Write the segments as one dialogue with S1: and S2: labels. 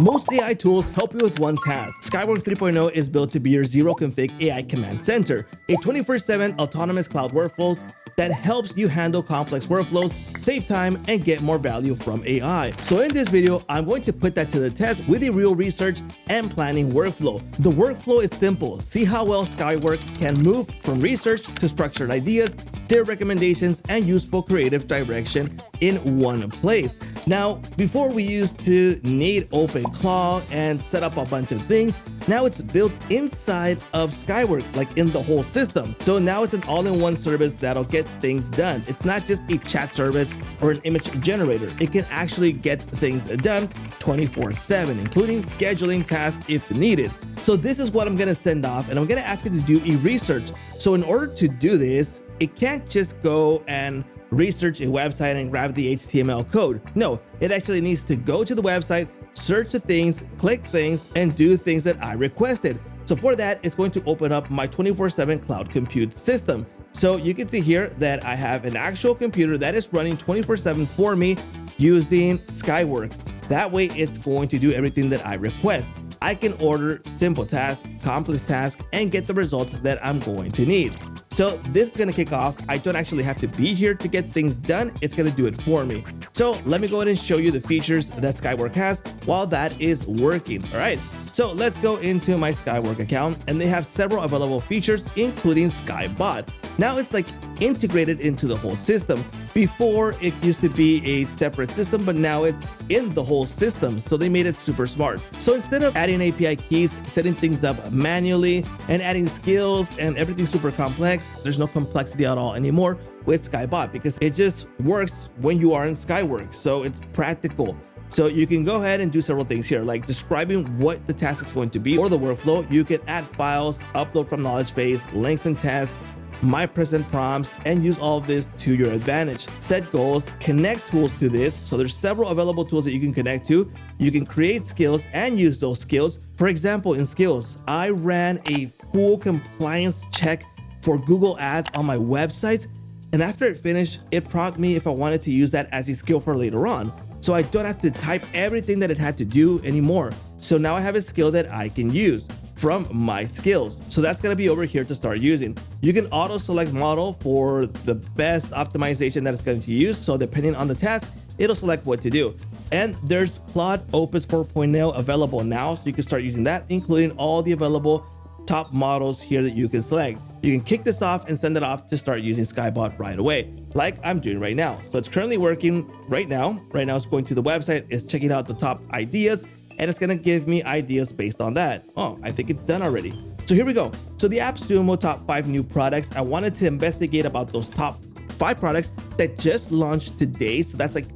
S1: Most AI tools help you with one task. Skywork 3.0 is built to be your zero-config AI command center, a 24/7 autonomous cloud workflows that helps you handle complex workflows, save time, and get more value from AI. So in this video, I'm going to put that to the test with a real research and planning workflow. The workflow is simple. See how well Skywork can move from research to structured ideas, clear recommendations, and useful creative direction in one place. Now, before we used to need Openclaw and set up a bunch of things, now it's built inside of Skywork, like in the whole system. So now it's an all-in-one service that'll get things done. It's not just a chat service or an image generator. It can actually get things done 24/7, including scheduling tasks if needed. So this is what I'm gonna send off, and I'm gonna ask it to do a research. So in order to do this, it can't just go and research a website and grab the HTML code. No, it actually needs to go to the website, search the things, click things, and do things that I requested. So for that, it's going to open up my 24/7 cloud compute system. So you can see here that I have an actual computer that is running 24/7 for me using Skywork. That way, it's going to do everything that I request. I can order simple tasks, complex tasks, and get the results that I'm going to need. So this is gonna kick off. I don't actually have to be here to get things done. It's gonna do it for me. So let me go ahead and show you the features that Skywork has while that is working. All right, so let's go into my Skywork account, and they have several available features, including SkyBot. Now it's like integrated into the whole system. Before, it used to be a separate system, but now it's in the whole system. So they made it super smart. So instead of adding API keys, setting things up manually, and adding skills and everything super complex, there's no complexity at all anymore with SkyBot because it just works when you are in Skywork. So it's practical. So you can go ahead and do several things here, like describing what the task is going to be or the workflow. You can add files, upload from knowledge base, links and tasks, my present prompts, and use all of this to your advantage. Set goals, connect tools to this. So there's several available tools that you can connect to. You can create skills and use those skills. For example, in skills, I ran a full compliance check for Google Ads on my website. And after it finished, it prompted me if I wanted to use that as a skill for later on. So I don't have to type everything that it had to do anymore. So now I have a skill that I can use from my skills. So that's gonna be over here to start using. You can auto select model for the best optimization that it's going to use. So depending on the task, it'll select what to do. And there's Claude Opus 4.0 available now. So you can start using that, including all the available top models here that you can select. You can kick this off and send it off to start using SkyBot right away, like I'm doing right now. So it's currently working right now. Right now it's going to the website, it's checking out the top ideas, and it's gonna give me ideas based on that. Oh, I think it's done already. So here we go. So the AppSumo top 5 new products. I wanted to investigate about those top 5 products that just launched today. So that's like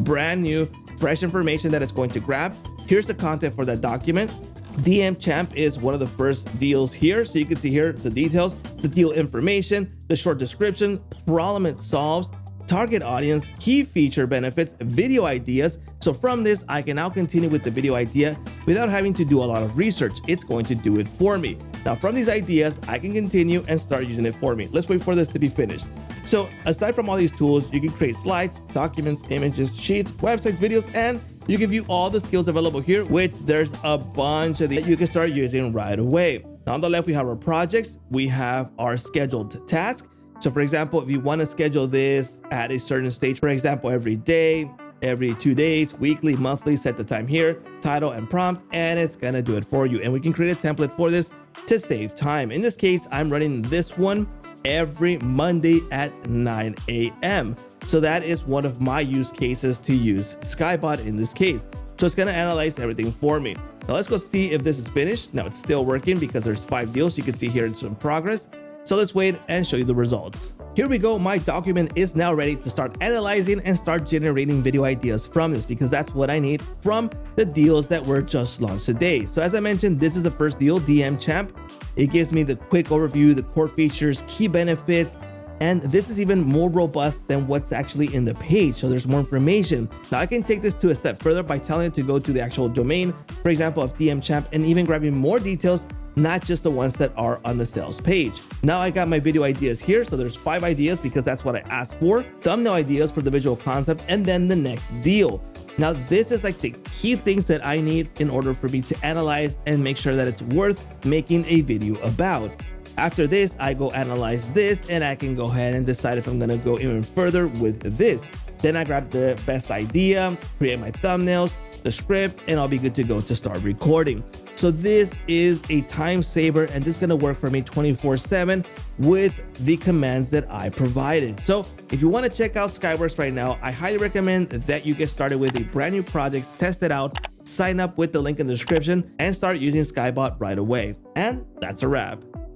S1: brand new, fresh information that it's going to grab. Here's the content for that document. DM Champ is one of the first deals here. So you can see here the details, the deal information, the short description, problem it solves, target audience, key feature benefits, video ideas. So from this, I can now continue with the video idea without having to do a lot of research. It's going to do it for me. Now from these ideas, I can continue and start using it for me. Let's wait for this to be finished. So aside from all these tools, you can create slides, documents, images, sheets, websites, videos, and you can view all the skills available here, which there's a bunch of these that you can start using right away. Now on the left, we have our projects. We have our scheduled task. So for example, if you want to schedule this at a certain stage, for example, every day, every 2 days, weekly, monthly, set the time here, title and prompt, and it's gonna do it for you. And we can create a template for this to save time. In this case, I'm running this one every Monday at 9 a.m. So that is one of my use cases to use SkyBot in this case. So it's gonna analyze everything for me. Now let's go see if this is finished. Now it's still working because there's 5 deals. You can see here it's in progress. So let's wait and show you the results. Here we go. My document is now ready to start analyzing and start generating video ideas from this because that's what I need from the deals that were just launched today. So as I mentioned, this is the first deal, DM Champ. It gives me the quick overview, the core features, key benefits, and this is even more robust than what's actually in the page. So there's more information. Now I can take this to a step further by telling it to go to the actual domain, for example, of DM Champ, and even grabbing more details, not just the ones that are on the sales page. Now I got my video ideas here. So there's 5 ideas because that's what I asked for. Thumbnail ideas for the visual concept, and then the next deal. Now, this is like the key things that I need in order for me to analyze and make sure that it's worth making a video about. After this, I go analyze this and I can go ahead and decide if I'm gonna go even further with this. Then I grab the best idea, create my thumbnails, the script, and I'll be good to go to start recording. So this is a time saver, and this is gonna work for me 24/7 with the commands that I provided. So if you wanna check out Skyworks right now, I highly recommend that you get started with a brand new project, test it out, sign up with the link in the description, and start using SkyBot right away. And that's a wrap.